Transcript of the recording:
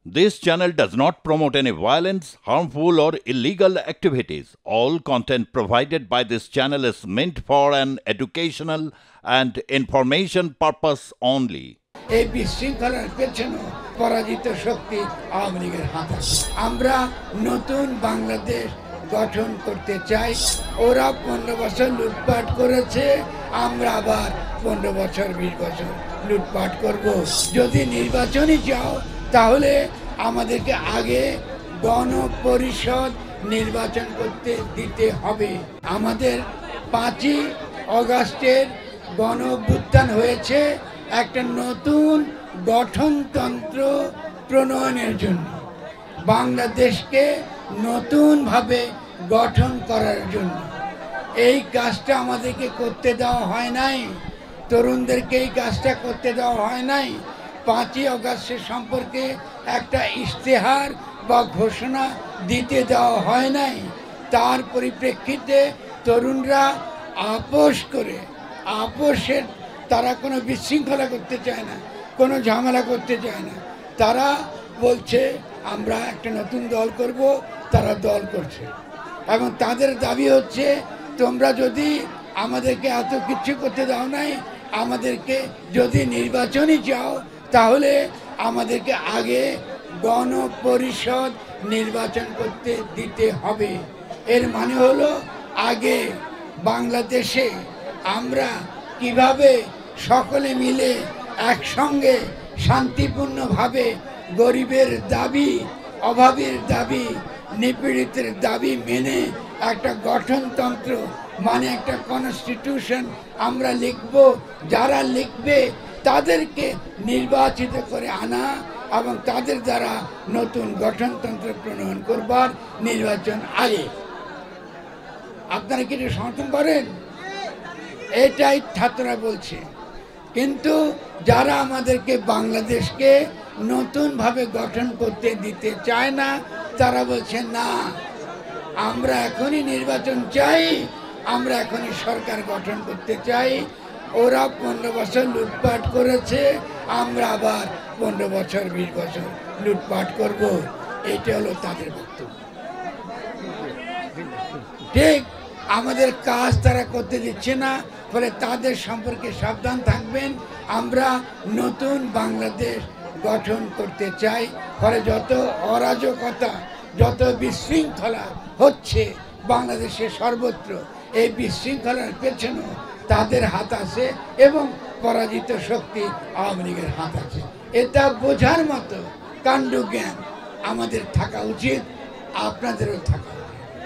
This channel does not promote any violence, harmful, or illegal activities. All content provided by this channel is meant for an educational and information purpose only. এই বিশৃঙ্খলার পেছনে পরাজিত শক্তি আওয়ামী লীগের হাত আছে। আমরা নতুন বাংলাদেশ গঠন করতে চাই। ওরা 15 বছর লুটপাট করেছে, আমরা আবার 15 বছর 20 বছর লুটপাট করব। যদি নির্বাচনই চাও তাহলে আমাদেরকে আগে গণপরিষদ নির্বাচন করতে দিতে হবে। আমাদের 5ই অগাস্টের গণ অভ্যুত্থান হয়েছে একটা নতুন গঠনতন্ত্র প্রণয়নের জন্য, বাংলাদেশকে নতুনভাবে গঠন করার জন্য। এই কাজটা আমাদেরকে করতে দেওয়া হয় নাই, তরুণদেরকে এই কাজটা করতে দেওয়া হয় নাই। 5ই অগাস্টের সম্পর্কে একটা ইশতেহার বা ঘোষণা দিতে দেওয়া হয় নাই। তার পরিপ্রেক্ষিতে তরুণরা আপোষ করে, আপোষের তারা কোনো বিশৃঙ্খলা করতে চায় না, কোনো ঝামেলা করতে চায় না। তারা বলছে আমরা একটা নতুন দল করব, তারা দল করছে এবং তাদের দাবি হচ্ছে তোমরা যদি আমাদেরকে এত কিছু করতে দাও নাই, আমাদেরকে যদি নির্বাচনই চাও তাহলে আমাদেরকে আগে গণপরিষদ নির্বাচন করতে দিতে হবে। এর মানে হলো আগে বাংলাদেশে আমরা কিভাবে সকলে মিলে একসঙ্গে শান্তিপূর্ণভাবে গরিবের দাবি, অভাবীর দাবি, নিপীড়িতের দাবি মেনে একটা গঠনতন্ত্র মানে একটা কনস্টিটিউশন আমরা লিখব। যারা লিখবে তাদেরকে নির্বাচিত করে আনা এবং তাদের দ্বারা নতুন গঠনতন্ত্র প্রণয়ন করবার নির্বাচন আগে। আপনারা কি সমর্থন করেন? এটাই ছাত্ররা বলছে। কিন্তু যারা আমাদেরকে বাংলাদেশকে নতুনভাবে গঠন করতে দিতে চায় না, তারা বলছে না, আমরা এখনই নির্বাচন চাই, আমরা এখনই সরকার গঠন করতে চাই। ওরা 15 বছর লুটপাট করেছে, আমরা আবার 15 বছর 20 বছর লুটপাট করব। এটা হলো তাদের বক্তব্য। ঠিক আমাদের কাজ তারা করতে দিচ্ছে না, ফলে তাদের সম্পর্কে সাবধান থাকবেন। আমরা নতুন বাংলাদেশ গঠন করতে চাই। ফলে যত অরাজকতা, যত বিশৃঙ্খলা হচ্ছে বাংলাদেশের সর্বত্র, এই বিশৃঙ্খলার পেছনে তাদের হাত আছে এবং পরাজিত শক্তি আওয়ামী লীগের হাত আছে। এটা বোঝার মতো কাণ্ডজ্ঞান আমাদের থাকা উচিত, আপনাদেরও থাকা উচিত।